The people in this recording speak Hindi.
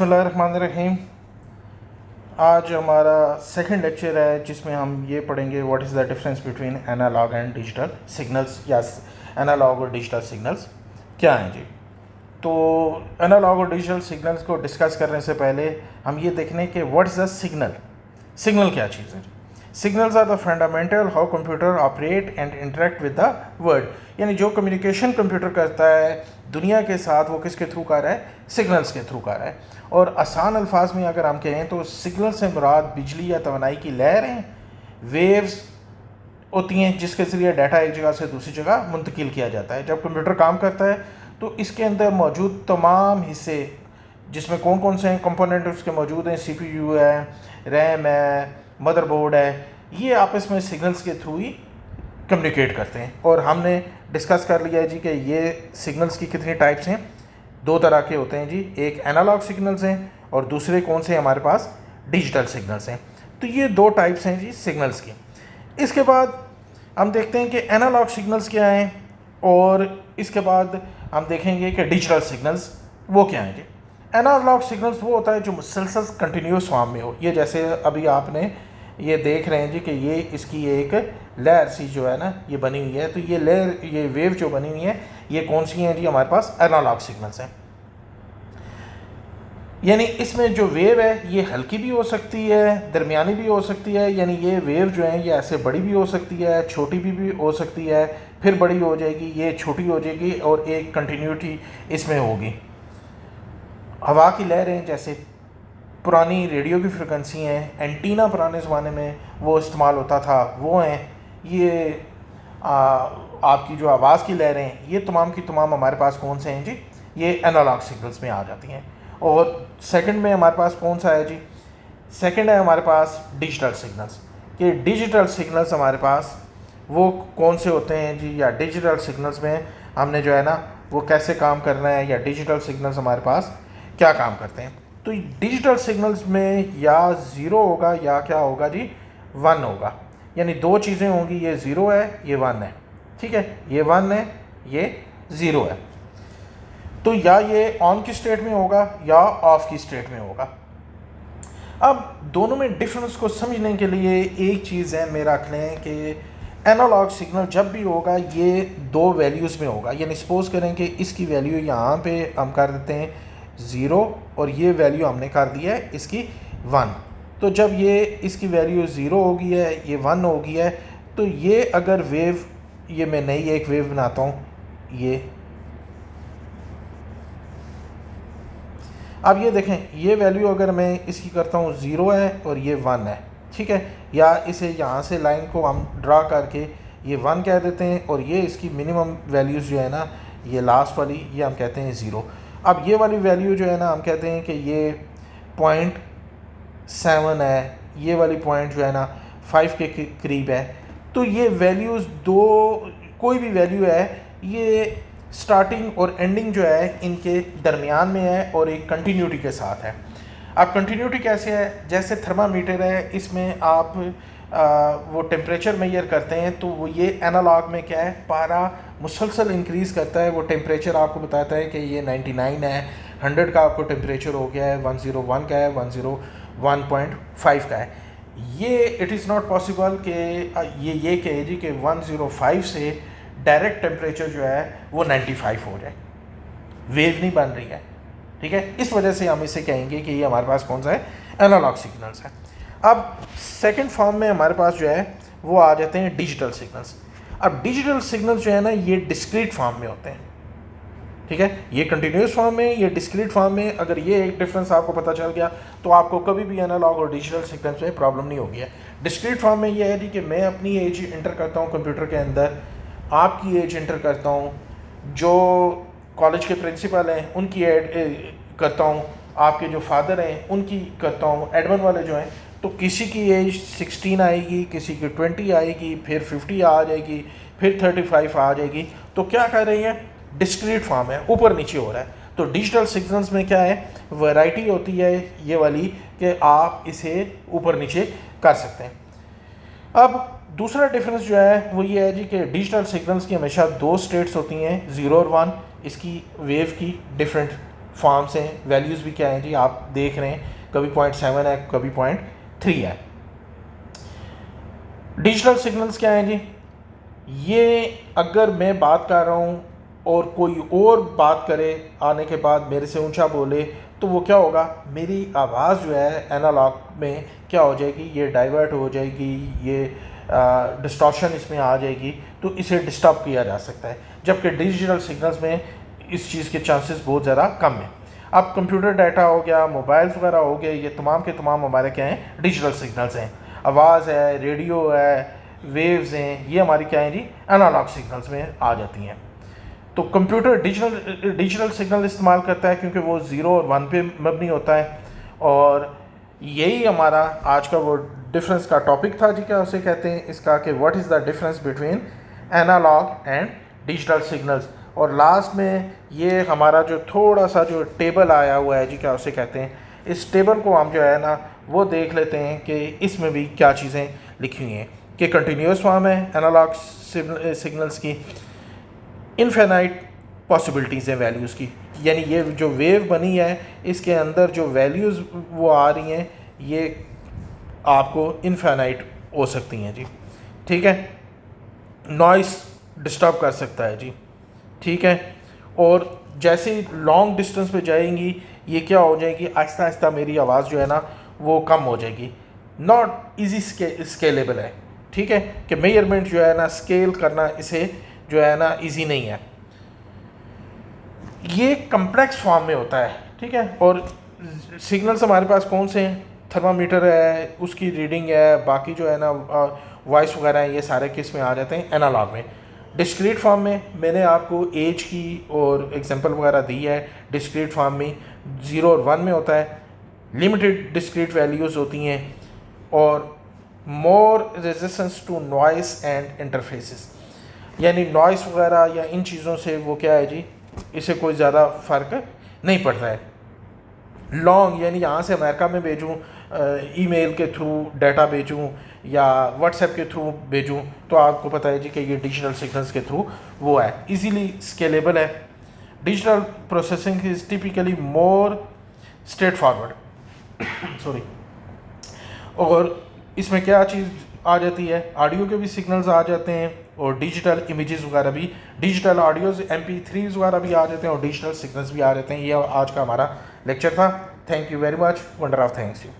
बिस्मिल्लाहिर्रहमानिर्रहीम। आज हमारा सेकंड लेक्चर है जिसमें हम ये पढ़ेंगे what is the difference between analog and digital signals या एनालॉग और डिजिटल सिग्नल्स क्या हैं जी। तो एनालॉग और डिजिटल सिग्नल्स को डिस्कस करने से पहले हम ये देख लें कि what is the signal. Signal क्या चीज़ है? Signals are the fundamental how computer operate and interact with the world, यानी जो कम्युनिकेशन कंप्यूटर करता है दुनिया के साथ वो किसके थ्रू कर रहा है? सिग्नल्स के थ्रू कर रहा है। और आसान अल्फाज में अगर हम कहें तो सिग्नल से मुराद बिजली या तवानाई की लहरें, वेव्स होती हैं जिसके ज़रिए डाटा एक जगह से दूसरी जगह मुंतकिल किया जाता है। जब कंप्यूटर काम करता है तो इसके अंदर मौजूद तमाम हिस्से, जिसमें कौन कौन से कंपोनेंट उसके मौजूद हैं, CPU है, रैम है, मदरबोर्ड है, ये आपस में सिग्नल्स के थ्रू ही कम्युनिकेट करते हैं। और हमने डिस्कस कर लिया है जी कि ये सिग्नल्स की कितनी टाइप्स हैं। दो तरह के होते हैं जी, एक एनालॉग सिग्नल्स हैं और दूसरे कौन से हमारे पास डिजिटल सिग्नल्स हैं। तो ये दो टाइप्स हैं जी सिग्नल्स की। इसके बाद हम देखते हैं कि एनालॉग सिग्नल्स क्या हैं और इसके बाद हम देखेंगे कि डिजिटल सिग्नल्स वो क्या हैं जी। एनालॉग सिग्नल्स वो होता है जो मुसलसल कंटिन्यूस फॉर्म में हो। ये जैसे अभी आपने ये देख रहे हैं जी कि ये इसकी एक लेयर सी जो है ना ये बनी हुई है। तो ये लेयर, ये वेव जो बनी हुई है, ये कौन सी हैं जी? हमारे पास एनालॉग सिग्नल्स हैं। यानी इसमें जो वेव है ये हल्की भी हो सकती है, दरमियानी भी हो सकती है। यानी ये वेव जो है ये ऐसे बड़ी भी हो सकती है, छोटी भी हो सकती है, फिर बड़ी हो जाएगी, ये छोटी हो जाएगी और एक कंटिन्यूटी इसमें होगी। हवा की लहरें जैसे पुरानी रेडियो की फ्रिक्वेंसी हैं, एंटीना पुराने ज़माने में वो इस्तेमाल होता था, वो हैं। ये आपकी जो आवाज़ की लहरें, ये तमाम की तमाम हमारे पास कौन से हैं जी? ये एनालॉग सिग्नल्स में आ जाती हैं। और सेकंड में हमारे पास कौन सा है जी? सेकंड है हमारे पास डिजिटल सिग्नल्स। कि डिजिटल सिग्नल्स हमारे पास वो कौन से होते हैं जी? या डिजिटल सिग्नल्स में हमने जो है ना वो कैसे काम करना है, या डिजिटल सिग्नल्स हमारे पास क्या काम करते हैं। तो डिजिटल सिग्नल्स में या ज़ीरो होगा या क्या होगा जी? 1 होगा। यानी दो चीज़ें होंगी, ये ज़ीरो है, ये 1 है। ठीक है, ये 1 है, ये 0 है। तो या ये ऑन की स्टेट में होगा या ऑफ की स्टेट में होगा। अब दोनों में डिफरेंस को समझने के लिए एक चीज़ है, में रख लें कि एनालॉग सिग्नल जब भी होगा ये दो वैल्यूज़ में होगा। यानी सपोज करें कि इसकी वैल्यू यहाँ पे हम कर देते हैं 0 और ये वैल्यू हमने कर दी है इसकी 1। तो जब ये इसकी वैल्यू 0 हो गई है, ये 1 हो गई है, तो ये अगर वेव, ये मैं नई एक वेव बनाता हूँ, ये अब ये देखें, ये वैल्यू अगर मैं इसकी करता हूँ 0 है और ये 1 है, ठीक है। या इसे यहाँ से लाइन को हम ड्रा करके ये 1 कह देते हैं और ये इसकी मिनिमम वैल्यूज़ जो है ना, ये लास्ट वाली, ये हम कहते हैं 0। अब ये वाली वैल्यू जो है ना हम कहते हैं कि ये 0.7 है, ये वाली पॉइंट जो है ना 5 के करीब है। तो ये वैल्यूज़ दो, कोई भी वैल्यू है, ये स्टार्टिंग और एंडिंग जो है इनके दरमियान में है और एक कंटिन्यूटी के साथ है। अब कंटिन्यूटी कैसे है? जैसे थर्मामीटर है, इसमें आप वो टेम्परेचर मेजर करते हैं, तो वो ये एनालॉग में क्या है, पारा मुसलसल इंक्रीज़ करता है। वो टेम्परेचर आपको बताता है कि ये 99 है, 100 का आपको टेम्परेचर हो गया है, 101 का है, 101.5 का है। ये इट इज़ नॉट पॉसिबल कि ये कहे जी कि 105 से डायरेक्ट टेम्परेचर जो है वो 95 हो जाए, वेव नहीं बन रही है। ठीक है, इस वजह से हम इसे कहेंगे कि ये हमारे पास कौन सा है? एनालॉग सिग्नल्स है। अब सेकंड फॉर्म में हमारे पास जो है वो आ जाते हैं डिजिटल सिग्नल्स। अब डिजिटल सिग्नल्स जो है ना ये डिस्क्रीट फॉर्म में होते हैं। ठीक है, ये कंटिन्यूस फॉर्म में, ये डिस्क्रीट फॉर्म में। अगर ये एक डिफरेंस आपको पता चल गया तो आपको कभी भी एनालॉग और डिजिटल सिग्नल्स में प्रॉब्लम नहीं होगी। डिस्क्रीट फॉर्म में ये है जी कि मैं अपनी एज इंटर करता हूँ कंप्यूटर के अंदर, आपकी एज इंटर करता हूँ, जो कॉलेज के प्रिंसिपल हैं उनकी ऐड करता हूँ, आपके जो फादर हैं उनकी करता हूँ, एडमिन वाले जो हैं। तो किसी की एज 16 आएगी, किसी की 20 आएगी, फिर 50 आ जाएगी, फिर 35 आ जाएगी। तो क्या कर रही है? डिस्क्रीट फॉर्म है, ऊपर नीचे हो रहा है। तो डिजिटल सिग्नल्स में क्या है, वैरायटी होती है ये वाली कि आप इसे ऊपर नीचे कर सकते हैं। अब दूसरा डिफरेंस जो है वो ये है जी कि डिजिटल सिग्नल्स की हमेशा दो स्टेट्स होती हैं, 0 और 1। इसकी वेव की डिफरेंट फॉर्म्स हैं, वैल्यूज़ भी क्या हैं जी आप देख रहे हैं, कभी 0.7 है, कभी 0.3 है। डिजिटल सिग्नल्स क्या हैं जी, ये अगर मैं बात कर रहा हूँ और कोई और बात करे आने के बाद मेरे से ऊंचा बोले तो वो क्या होगा, मेरी आवाज़ जो है एनालॉग में क्या हो जाएगी, ये डाइवर्ट हो जाएगी, ये डिस्टॉर्शन इसमें आ जाएगी, तो इसे डिस्टर्ब किया जा सकता है। जबकि डिजिटल सिग्नल्स में इस चीज़ के चांसेस बहुत ज़्यादा कम हैं। अब कंप्यूटर डाटा हो गया, मोबाइल्स वगैरह हो गए, ये तमाम के तमाम हमारे क्या हैं, डिजिटल सिग्नल्स हैं। आवाज़ है, रेडियो है, वेव्स हैं, ये हमारी क्या है जी, एनालॉग सिग्नल्स में आ जाती हैं। तो कंप्यूटर डिजिटल सिग्नल इस्तेमाल करता है क्योंकि वो 0 और 1 पे मबनी होता है। और यही हमारा आज का वो डिफरेंस का टॉपिक था जी, क्या उसे कहते हैं इसका, कि what is the difference between analog and digital signals. और लास्ट में ये हमारा जो थोड़ा सा जो टेबल आया हुआ है जी, क्या उसे कहते हैं, इस टेबल को हम जो है ना वो देख लेते हैं कि इसमें भी क्या चीज़ें लिखी हुई हैं। कि कंटिन्यूस फॉर्म है एनालॉग सिग्नल्स की, इनफिनाइट पॉसिबिलिटीज़ हैं वैल्यूज़ की, यानी ये जो वेव बनी है इसके अंदर जो वैल्यूज़ वो आ रही हैं ये आपको इनफिनाइट हो सकती हैं जी, ठीक है। नॉइस डिस्टर्ब कर सकता है जी, ठीक है। और जैसे ही लॉन्ग डिस्टेंस पे जाएंगी ये क्या हो जाएगी, आहिस्ता आहिस्ता मेरी आवाज़ जो है ना वो कम हो जाएगी। नॉट इजी स्केलेबल है, ठीक है, कि मेजरमेंट जो है ना स्केल करना इसे जो है ना इजी नहीं है, ये कम्प्लेक्स फॉर्म में होता है, ठीक है। और सिग्नल्स हमारे पास कौन से हैं, थर्मामीटर है, उसकी रीडिंग है, बाकी जो है ना वॉइस वगैरह है, ये सारे किस में आ जाते हैं, एनालॉग में। डिस्क्रीट फॉर्म में मैंने आपको एज की और एग्जांपल वगैरह दी है। डिस्क्रीट फॉर्म में 0 और 1 में होता है, लिमिटेड डिस्क्रीट वैल्यूज़ होती हैं, और more resistance to noise and interfaces, यानी नॉइस वगैरह या इन चीज़ों से वो क्या है जी, इसे कोई ज़्यादा फ़र्क नहीं पड़ता है। लॉन्ग यानी यहाँ से अमेरिका में भेजूँ, ईमेल के थ्रू डाटा भेजूँ या व्हाट्सएप के थ्रू भेजूँ, तो आपको पता है जी कि ये डिजिटल सिग्नल्स के थ्रू वो है, इजीली स्केलेबल है। Digital processing is typically more straight forward sorry. और इसमें क्या चीज़ आ जाती है, ऑडियो के भी सिग्नल्स आ जाते हैं, और डिजिटल इमेजेस वगैरह भी, डिजिटल ऑडियोज़ MP3s वगैरह भी आ जाते हैं, और डिजिटल सिग्नल्स भी आ जाते हैं। ये आज का हमारा लेक्चर था। Thank you very much, wonder of thanks you.